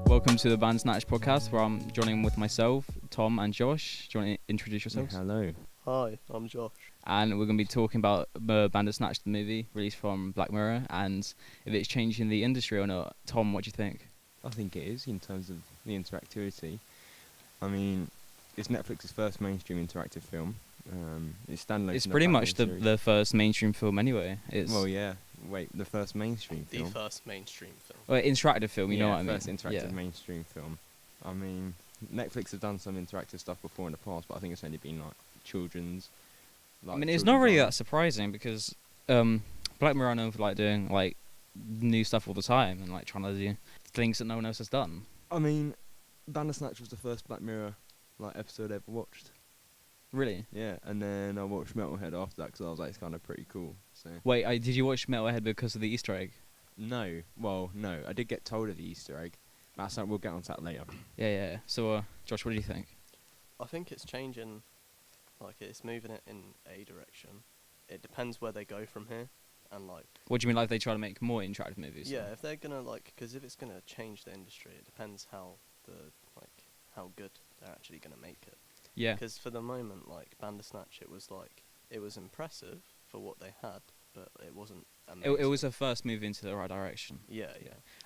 Welcome to the Bandersnatch podcast, where I'm joining with myself, Tom, and Josh. Do you want to introduce yourselves? Hello. Hi, I'm Josh. And we're going to be talking about Bandersnatch, the movie released from Black Mirror, and if it's changing the industry or not. Tom, what do you think? I think it is in terms of the interactivity. I mean, it's Netflix's first mainstream interactive film. It's standalone. It's pretty much the first mainstream film anyway. Well, yeah. Wait, the first mainstream film? The first mainstream film. Well, interactive film, you know what I mean? First interactive mainstream film. I mean, Netflix have done some interactive stuff before in the past, but I think it's only been like children's. I mean, it's not really that surprising because Black Mirror are known for like doing like new stuff all the time and like trying to do things that no one else has done. I mean, Bandersnatch was the first Black Mirror like episode I ever watched. Really? Yeah, and then I watched Metalhead after that because I was like, it's kind of pretty cool. So. Wait, did you watch Metalhead because of the Easter egg? No, I did get told of the Easter egg. That's we'll get on to that later. Yeah. So, Josh, what do you think? I think it's changing, like it's moving it in a direction. It depends where they go from here, and like. What do you mean, like they try to make more interactive movies? Yeah, if they're gonna because if it's gonna change the industry, it depends how good they're actually gonna make it. Yeah. Because for the moment, like Bandersnatch, it was impressive for what they had, but it wasn't amazing. It was a first move into the right direction. Yeah.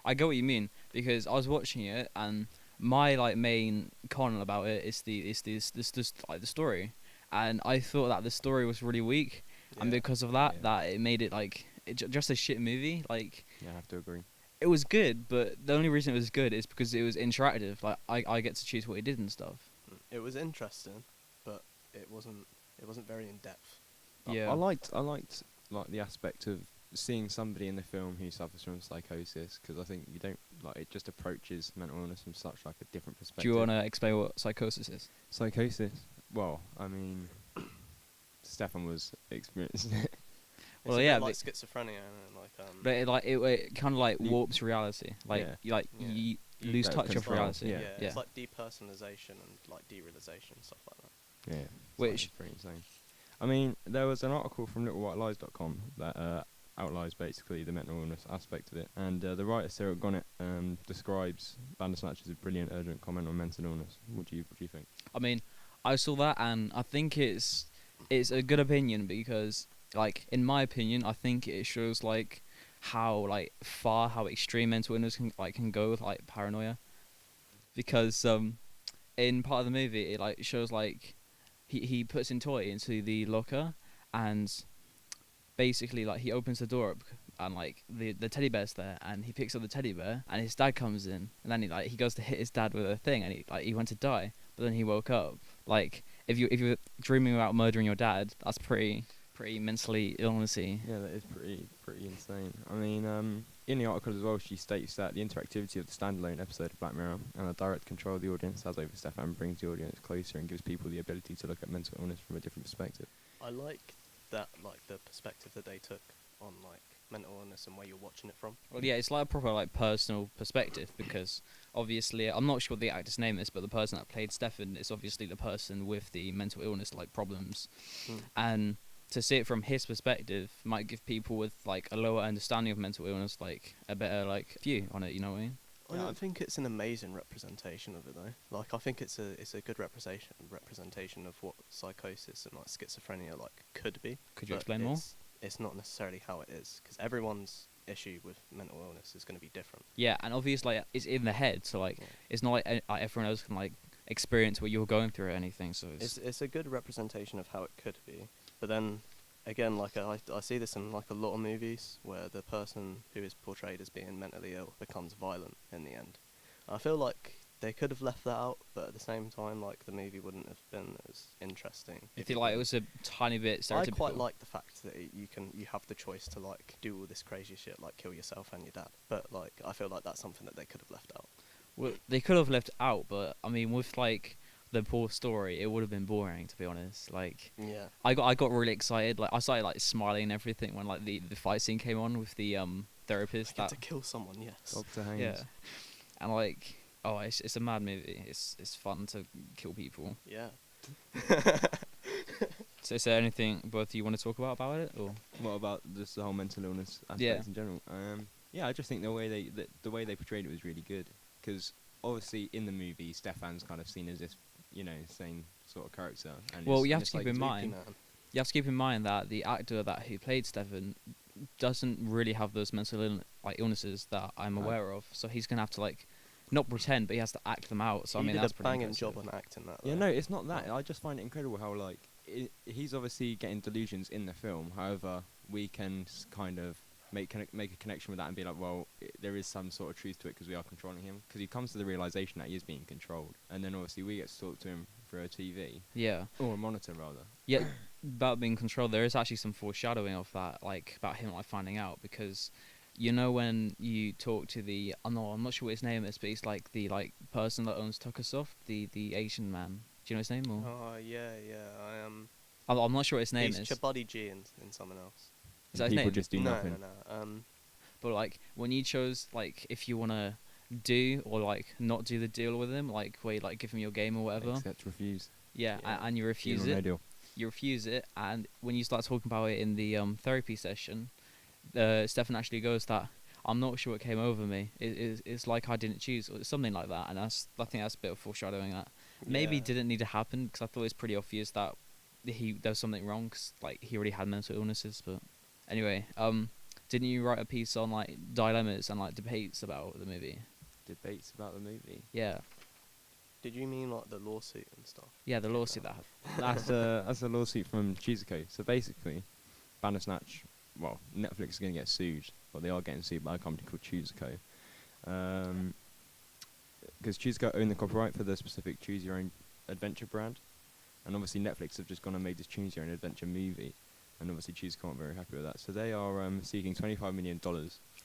I get what you mean because I was watching it and my like main con about it is the story, and I thought that the story was really weak, and because of that, it made it like just a shit movie. Like yeah, I have to agree. It was good, but the only reason it was good is because it was interactive. Like I get to choose what it did and stuff. It was interesting, but it wasn't very in depth. Yeah, I liked like the aspect of seeing somebody in the film who suffers from psychosis, because I think you don't like it just approaches mental illness from such like a different perspective. Do you want to explain what psychosis is? Psychosis? Well, I mean, Stefan was experiencing it. It's a bit like schizophrenia and but it kind of like warps reality. Like you lose touch of reality. Yeah, it's like depersonalization and like derealization and stuff like that. Yeah, which pretty insane. I mean, there was an article from littlewhitelies.com that outlines basically the mental illness aspect of it, and the writer Sarah Gonnet describes Bandersnatch as a brilliant, urgent comment on mental illness. What do you think? I mean, I saw that, and I think it's a good opinion because, like, in my opinion, I think it shows like how extreme mental illness can go with like paranoia, because in part of the movie it like shows like he puts in toy into the locker, and basically like he opens the door up and like the teddy bear's there, and he picks up the teddy bear and his dad comes in, and then he goes to hit his dad with a thing, and he went to die, but then he woke up. Like if you're dreaming about murdering your dad, that's pretty mentally illnessy. Yeah, that is pretty insane. I mean, in the article as well, she states that the interactivity of the standalone episode of Black Mirror and the direct control of the audience has over Stefan brings the audience closer and gives people the ability to look at mental illness from a different perspective. I like that, like the perspective that they took on like mental illness and where you're watching it from. Well, yeah, it's like a proper like personal perspective, because obviously I'm not sure what the actor's name is, but the person that played Stefan is obviously the person with the mental illness like problems, and to see it from his perspective might give people with like a lower understanding of mental illness like a better like view on it. You know what I mean? I don't think it's an amazing representation of it though. Like I think it's a good representation of what psychosis and like schizophrenia like could be. Could you explain more? It's not necessarily how it is, because everyone's issue with mental illness is going to be different. Yeah, and obviously like, it's in the head, so like it's not like everyone else can like experience what you're going through or anything. So it's a good representation of how it could be. But then again, like I see this in like a lot of movies where the person who is portrayed as being mentally ill becomes violent in the end. I feel like they could have left that out, but at the same time, like the movie wouldn't have been as interesting. I feel like it was a tiny bit stereotypical. I quite like the fact that you have the choice to like do all this crazy shit, like kill yourself and your dad. But like I feel like that's something that they could have left out. Well, they could have left out, but I mean, with like the poor story, it would have been boring, to be honest. Like, yeah, I got really excited. Like, I started like smiling and everything when like the fight scene came on with the therapist. I get to kill someone, yes. Dr. Haynes. Yeah, and like, oh, it's a mad movie. It's fun to kill people. Yeah. So is there anything both of you want to talk about it, or what about just the whole mental illness aspect in general? Yeah, I just think the way they portrayed it was really good. Because obviously in the movie, Stefan's kind of seen as this, same sort of character. And Well, it's, you and have to it's keep like, in Loopy mind. man. You have to keep in mind that the actor that who played Stefan doesn't really have those mental illnesses that I'm Right. aware of. So he's gonna have to not pretend, but he has to act them out. So I He mean, did that's a pretty banging impressive. job on acting that. Yeah, though. no, it's not that. Oh. I just find it incredible how he's obviously getting delusions in the film. However, we can kind of make a connection with that and be like, well, there is some sort of truth to it because we are controlling him. Because he comes to the realization that he is being controlled, and then obviously we get to talk to him through a TV Yeah. or a monitor rather. Yeah, about being controlled, there is actually some foreshadowing of that, about him finding out, because when you talk to I'm not sure what his name is, but he's the person that owns Tuckersoft, the Asian man. Do you know his name? Or Oh yeah. I am. I'm not sure what his name He's is. Chabuddy G in someone else. Is that his People name? just do no, nothing. no. But when you chose if you wanna do or not do the deal with him, where you give him your game or whatever, Accept, refuse. yeah, Yeah. and you refuse Deal or no it. deal. You refuse it, and when you start talking about it in the therapy session, Stefan actually goes that I'm not sure what came over me. It's like I didn't choose, or something like that, and I think that's a bit of foreshadowing that maybe Yeah. didn't need to happen, because I thought it was pretty obvious that there was something wrong, because he already had mental illnesses. But anyway, didn't you write a piece on dilemmas and debates about the movie? Debates about the movie. Yeah, Did you mean the lawsuit and stuff? yeah, the lawsuit that That's a lawsuit from Cheeseco. So basically, Bandersnatch. Well, Netflix is going to get sued, but they are getting sued by a company called Cheeseco. Because Cheeseco own the copyright for the specific Choose Your Own Adventure brand, and obviously Netflix have just gone and made this Choose Your Own Adventure movie, and obviously Cheeseco aren't very happy with that. So they are seeking $25 million from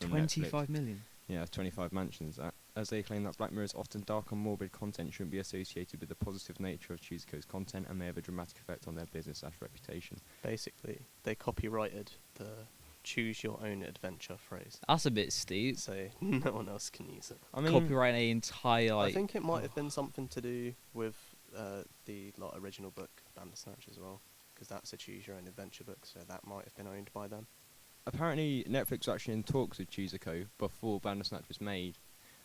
Netflix. 25 million. Yeah, 25 mansions. As they claim that Black Mirror's often dark and morbid content shouldn't be associated with the positive nature of Cheeseco's content and may have a dramatic effect on their business/reputation. Basically, they copyrighted the "choose your own adventure" phrase, That's a bit steep. so no one else can use it. I mean, Copyright an entire I think it might have been something to do with the original book Bandersnatch as well, because that's a choose your own adventure book, so that might have been owned by them. apparently Netflix were actually in talks with Cheeseco before Bandersnatch was made,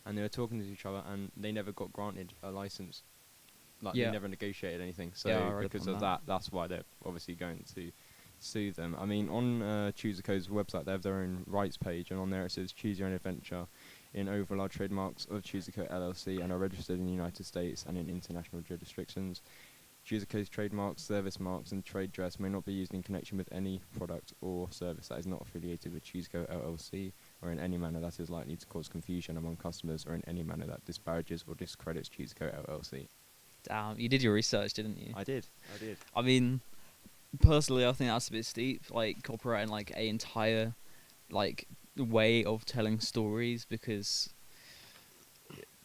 and they were talking to each other, and they never got granted a license. Yeah. They never negotiated anything. So Yeah, I read because on of that. that's why they're obviously going to sue them. I mean, on Cheeseco's website, they have their own rights page, and on there it says "Choose Your Own Adventure" in overall are trademarks of Cheeseco LLC and are registered in the United States and in international jurisdictions. Cheeseco's trademarks, service marks, and trade dress may not be used in connection with any product or service that is not affiliated with Cheeseco LLC, or in any manner that is likely to cause confusion among customers, or in any manner that disparages or discredits Cheeseco LLC. Damn, you did your research, didn't you? I did. I mean, personally, I think that's a bit steep. Copyrighting a entire way of telling stories, because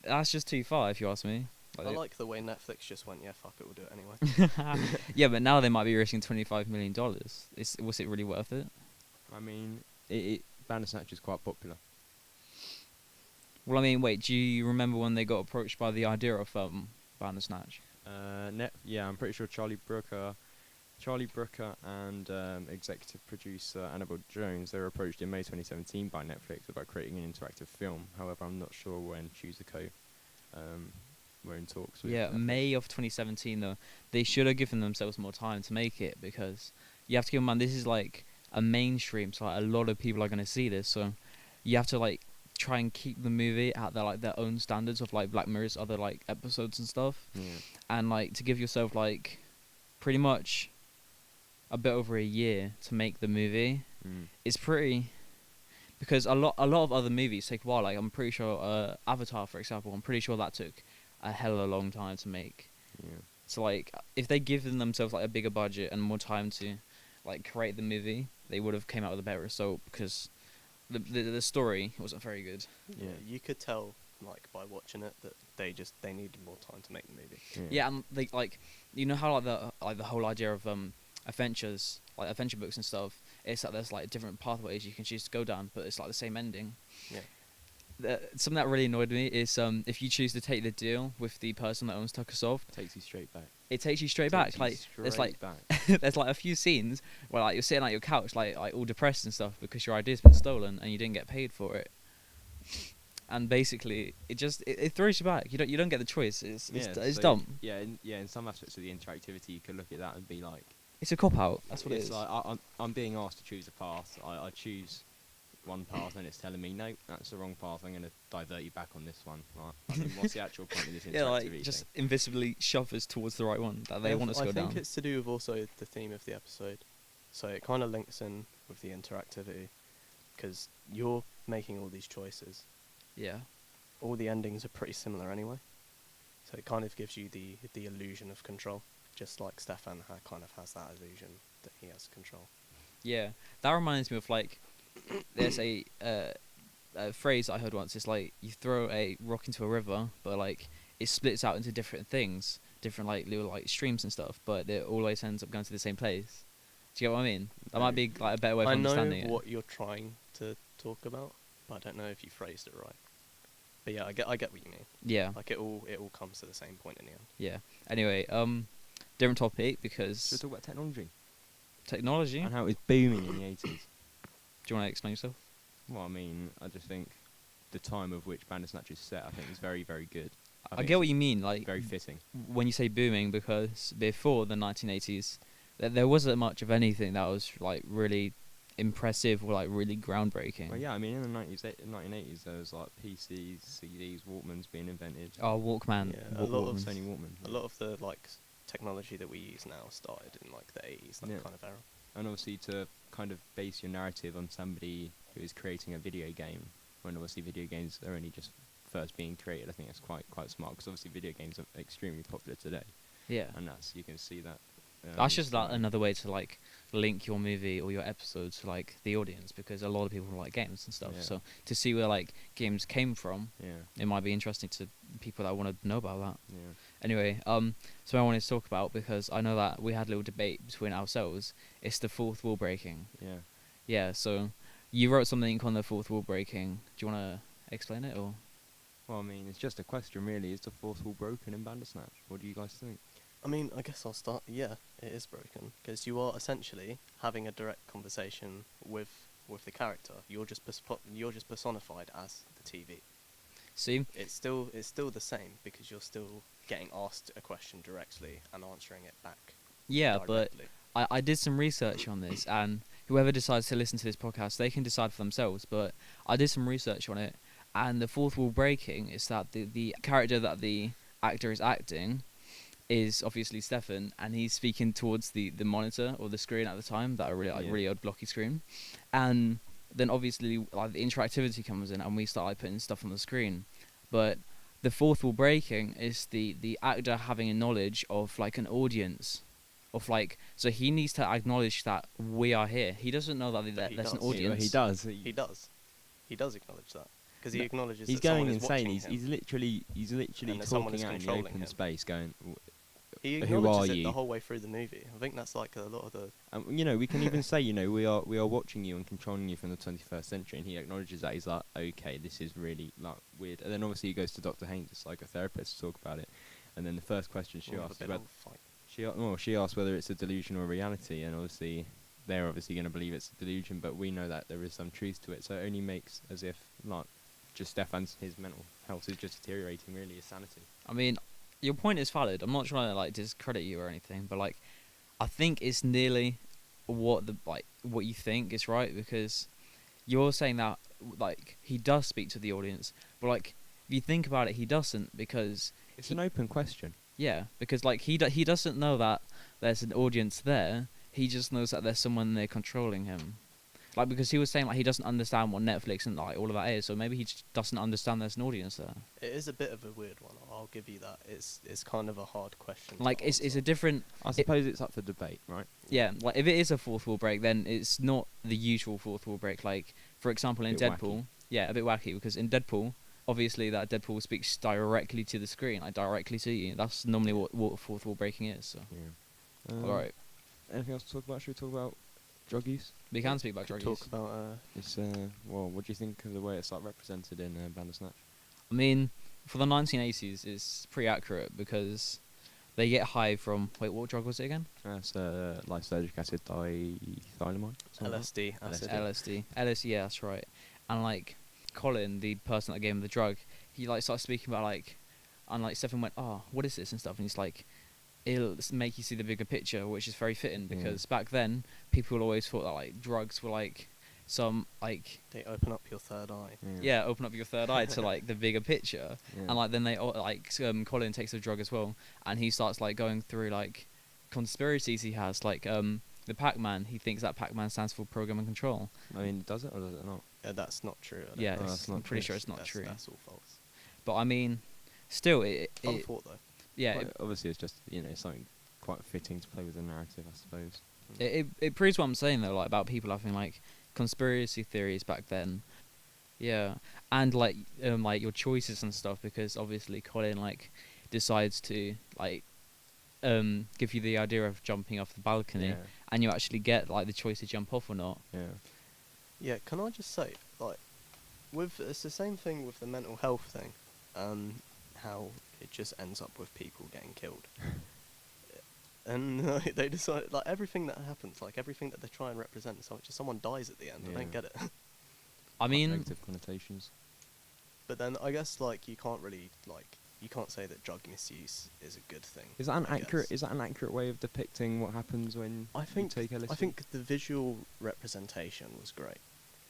that's just too far, if you ask me. I like the way Netflix just went, yeah, fuck it, we'll do it anyway. Yeah, but now they might be risking $25 million. Was it really worth it? I mean, Bandersnatch is quite popular. Well, I mean, wait, do you remember when they got approached by the idea of Bandersnatch? Yeah, I'm pretty sure Charlie Brooker and executive producer Annabelle Jones, they were approached in May 2017 by Netflix about creating an interactive film. However, I'm not sure when Cheeseco were in talks with Yeah, Netflix. May of 2017, though. They should have given themselves more time to make it, because you have to keep in mind, this is a mainstream, so a lot of people are going to see this, so you have to try and keep the movie at their own standards of Black Mirror's other episodes and stuff, Yeah. and to give yourself pretty much a bit over a year to make the movie is pretty, because a lot of other movies take a while. I'm pretty sure Avatar, for example, I'm pretty sure that took a hell of a long time to make. Yeah. So if they given themselves a bigger budget and more time to create the movie, they would have came out with a better result, because the story wasn't very good. Yeah. You could tell by watching it that they needed more time to make the movie. Yeah, and they how the whole idea of adventures, adventure books and stuff, it's that there's different pathways you can choose to go down, but it's the same ending. Yeah. Something that really annoyed me is if you choose to take the deal with the person that owns Tuckersoft, Takes you straight back. it takes you straight back. There's Straight back. there's a few scenes where you're sitting at your couch all depressed and stuff because your idea's been stolen and you didn't get paid for it. and basically it throws you back. You don't get the choice. It's so dumb. in some aspects of the interactivity, you could look at that and be like, It's a cop out. That's what it it's is. like I'm being asked to choose a path. I choose one path, and it's telling me no, that's the wrong path. I'm going to divert you back on this one. Right? I mean, what's the actual point of this interactivity Yeah, like thing? just invisibly shove us towards the right one that they want us to go down. I think it's to do with also the theme of the episode, so it kind of links in with the interactivity, because you're making all these choices. Yeah. All the endings are pretty similar anyway, so it kind of gives you the illusion of control, just like Stefan kind of has that illusion that he has control. Yeah, that reminds me of like, there's a phrase I heard once. It's like you throw a rock into a river, but like it splits out into different things, different like little like streams and stuff, but it always ends up going to the same place. Do you get what I mean? That might be like a better way of I know understanding what you're trying to talk about, but I don't know if you phrased it right. But yeah, I get what you mean. Yeah, Like it all comes to the same point in the end. yeah. Anyway, different topic because Should we talk about technology technology. and how it was booming in the 80s? Do you want to explain yourself? Well, I mean, I just think the time of which Bandersnatch is set, I think, is very, very good. I think get what it's you mean, like very fitting. when you say booming, because before the 1980s, there wasn't much of anything that was like really impressive or like really groundbreaking. Well, yeah, I mean, in the 1980s, there was like PCs, CDs, Walkmans being invented. Oh, Walkman. Yeah, Walk- a lot of Walkmans. Sony Walkman. A lot of the like technology that we use now started in like the 80s, that Yeah. kind of era. And obviously to kind of base your narrative on somebody who is creating a video game, when obviously video games are only just first being created, I think that's quite smart, because obviously video games are extremely popular today, Yeah. and you can see that. That's just like starting. another way to like link your movie or your episode to like the audience, because a lot of people like games and stuff. Yeah. So to see where like games came from, Yeah, it might be interesting to people that want to know about that. yeah. Anyway, so I wanted to talk about, because I know that we had a little debate between ourselves. It's the fourth wall breaking. Yeah. Yeah. So you wrote something on the fourth wall breaking. Do you want to explain it or? Well, I mean, it's just a question, really. Is the fourth wall broken in Bandersnatch? What do you guys think? I mean, I guess I'll start. Yeah, it is broken, because you are essentially having a direct conversation with the character. You're just personified as the TV. See? It's still the same, because you're still getting asked a question directly and answering it back. Yeah, but directly. I did some research on this, and whoever decides to listen to this podcast, they can decide for themselves. But I did some research on it, and the fourth wall breaking is that the character that the actor is acting is obviously Stefan, and he's speaking towards the monitor or the screen at the time, that really odd blocky screen, and then obviously like the interactivity comes in, and we start like putting stuff on the screen. But the fourth wall breaking is the actor having a knowledge of like an audience. Of like, so he needs to acknowledge that we are here. He doesn't know that But he there's an does. audience. He does. He does acknowledge that, because he No, acknowledges He's that someone going is insane. watching He's him. literally And that someone talking is out in the controlling open him. space, going, He Who acknowledges are it you? the whole way through the movie. I think that's like a lot of the. we can even say, we are watching you and controlling you from the 21st century, and he acknowledges that. He's like, okay, this is really like weird. And then obviously he goes to Dr. Haynes, a psychotherapist, to talk about it. And then the first question she We'll have a asks bit about of a fight. she asks whether it's a delusion or a reality, and obviously they're obviously going to believe it's a delusion, but we know that there is some truth to it. So it only makes as if like just Stefan's his mental health is just deteriorating, really, his sanity. I mean, your point is valid. I'm not trying to like discredit you or anything, but like, I think it's nearly what you think is right, because you're saying that like he does speak to the audience, but like if you think about it, he doesn't, because It's an open question. yeah, because like he doesn't know that there's an audience there. He just knows that there's someone there controlling him. Like, because he was saying like he doesn't understand what Netflix and like all of that is, so maybe he just doesn't understand there's an audience there. It is a bit of a weird one. I'll give you that. It's kind of a hard question. to Like it's answer. a different. I suppose it's up for debate, right? Yeah, like if it is a fourth wall break, then it's not the usual fourth wall break. Like, for example, in Bit Deadpool, wacky. yeah, a bit wacky, because in Deadpool, obviously that Deadpool speaks directly to the screen, like directly to you. That's normally what fourth wall breaking is. So, Yeah. all right, Anything else to talk about? Should we talk about drug use? we can speak about Could drug use. talk about. It's well, what do you think of the way it's like represented in Bandersnatch? I mean, for the 1980s, it's pretty accurate, because they get high from what drug was it again? That's lysergic acid diethylamide. something like that. LSD acid. LSD. LSD, yeah, that's right. And like, Colin, the person that gave him the drug, he like starts speaking about like, and like Stefan went, "Oh, what is this?" and stuff, and he's like, "It'll make you see the bigger picture," which is very fitting because back then people always thought that like drugs were like some like They open up your third eye. yeah, open up your third eye to like the bigger picture, Yeah. and like then they like Colin takes the drug as well, and he starts like going through like conspiracies he has like the Pac-Man. He thinks that Pac-Man stands for program and control. I mean, does it or does it not? That's not true. I don't Yeah, think. that's not I'm pretty true. sure it's not true. That's all false. But I mean, still, it Fun thought though. yeah, Well, obviously, it's just something quite fitting to play with the narrative, I suppose. it proves what I'm saying though, like about people having like conspiracy theories back then. Yeah, and like your choices and stuff, because obviously Colin like decides to like give you the idea of jumping off the balcony, Yeah. and you actually get like the choice to jump off or not. Yeah. Yeah, can I just say, like, it's the same thing with the mental health thing, how it just ends up with people getting killed. And they decide, like, everything that happens, like, everything that they try and represent, so just someone dies at the end. I don't Yeah. get it. I mean, Negative connotations. But then I guess, like, you can't really, like, you can't say that drug misuse is a good thing. Is that an I accurate? guess. Is that an accurate way of depicting what happens when I think you take LSD? I think the visual representation was great.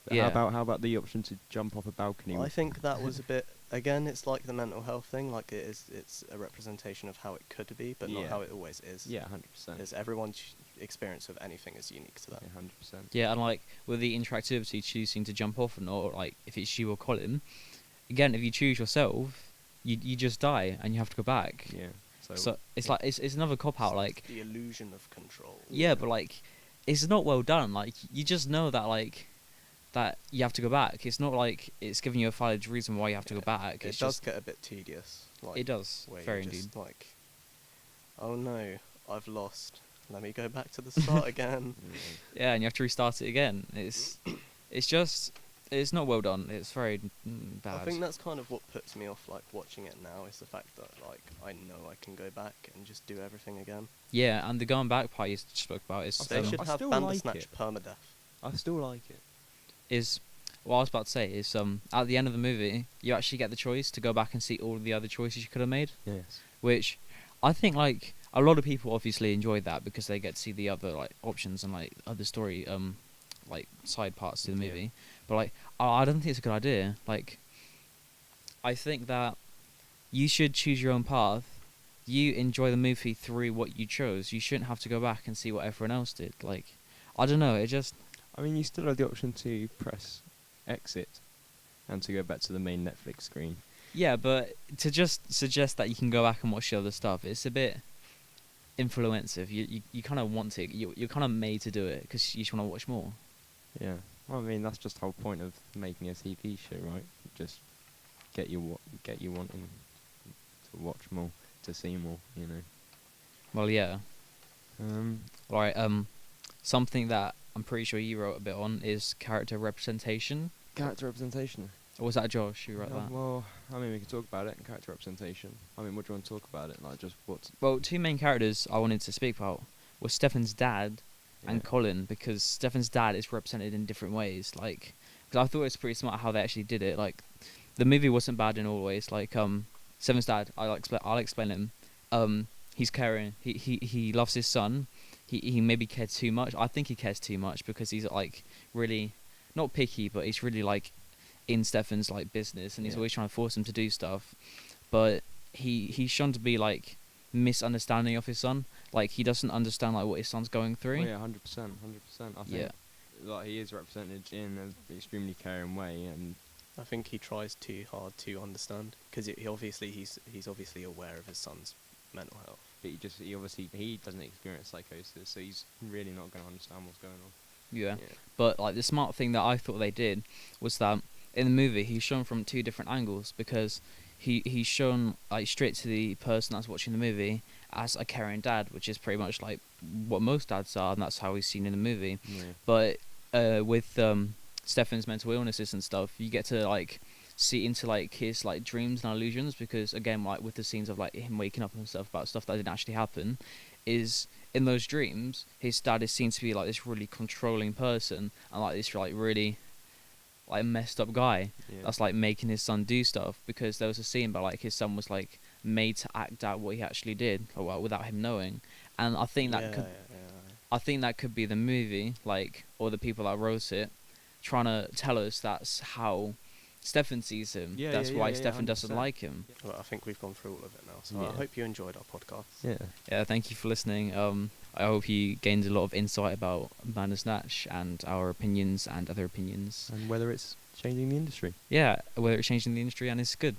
But Yeah. How about the option to jump off a balcony? I think that was a bit. Again, it's like the mental health thing. Like it's a representation of how it could be, but not Yeah. how it always is. Yeah, 100%. Because everyone's experience of anything is unique to them. Yeah, 100%. yeah, and like with the interactivity, choosing to jump off or not, or, like if it's you or Colin, again, if you choose yourself, you just die and you have to go back. Yeah. So it's like it's another cop out. Like The illusion of control. yeah, but like it's not well done. Like you just know that like that you have to go back. It's not like it's giving you a valid reason why you have to go back. It It's does just get a bit tedious. Like, it does where very you're indeed. just like, oh no, I've lost. Let me go back to the start again. Yeah, and you have to restart it again. It's just it's not well done. It's very bad. I think that's kind of what puts me off, like, watching it now, is the fact that, like, I know I can go back and just do everything again. Yeah, and the going back part you spoke about is They should I have still like Bandersnatch it. permadeath. I still like it. is what I was about to say is at the end of the movie you actually get the choice to go back and see all the other choices you could have made, Yes. which I think like a lot of people obviously enjoyed that because they get to see the other like options and like other story like side parts to the Yeah. movie. But like I don't think it's a good idea. Like I think that you should choose your own path. You enjoy the movie through what you chose. You shouldn't have to go back and see what everyone else did. Like I don't know, it just I mean, you still have the option to press exit and to go back to the main Netflix screen. yeah, but to just suggest that you can go back and watch the other stuff, it's a bit influensive. You kind of want to. You're kind of made to do it because you just want to watch more. Yeah. Well, I mean, that's just the whole point of making a TV show, right? Just get you wanting to watch more, to see more, you know. Well, yeah. Um, All right. Something that I'm pretty sure you wrote a bit on is character representation. character representation. Or was that Josh who wrote Yeah, that? well, I mean, we can talk about it. Character representation. I mean, what do you want to talk about it? Like, just what's... Well, two main characters I wanted to speak about were Stefan's dad and yeah. Colin, because Stefan's dad is represented in different ways. Like, because I thought it was pretty smart how they actually did it. Like, the movie wasn't bad in all ways. Like, Stefan's dad, I'll explain him. He's caring. He loves his son. He maybe cares too much. I think he cares too much because he's like really not picky, but he's really like in Stefan's like business, and he's Yeah. always trying to force him to do stuff. But he's shown to be like misunderstanding of his son. Like he doesn't understand like what his son's going through. Oh, yeah, 100%, 100%. I think Yeah. like he is represented in an extremely caring way, and I think he tries too hard to understand, because he's obviously aware of his son's mental health. but he doesn't experience psychosis, so he's really not going to understand what's going on. Yeah. But like the smart thing that I thought they did was that in the movie he's shown from two different angles, because he's shown like straight to the person that's watching the movie as a caring dad, which is pretty much like what most dads are, and that's how he's seen in the movie. Yeah. But with Stefan's mental illnesses and stuff, you get to like see into like his like dreams and illusions, because again, like with the scenes of like him waking up and stuff about stuff that didn't actually happen, is in those dreams his dad is seen to be like this really controlling person and like this like really like a messed up guy Yeah. that's like making his son do stuff, because there was a scene where like his son was like made to act out what he actually did, or well, without him knowing. And I think that could I think that could be the movie, like, or the people that wrote it, trying to tell us that's how Stefan sees him. Yeah, That's yeah, why yeah, Stefan doesn't 100%. like him. Well, I think we've gone through all of it now, so Yeah. I hope you enjoyed our podcast. Yeah. Yeah, thank you for listening. I hope you gained a lot of insight about Bandersnatch and our opinions and other opinions. And whether it's changing the industry. Yeah, whether it's changing the industry, and it's good.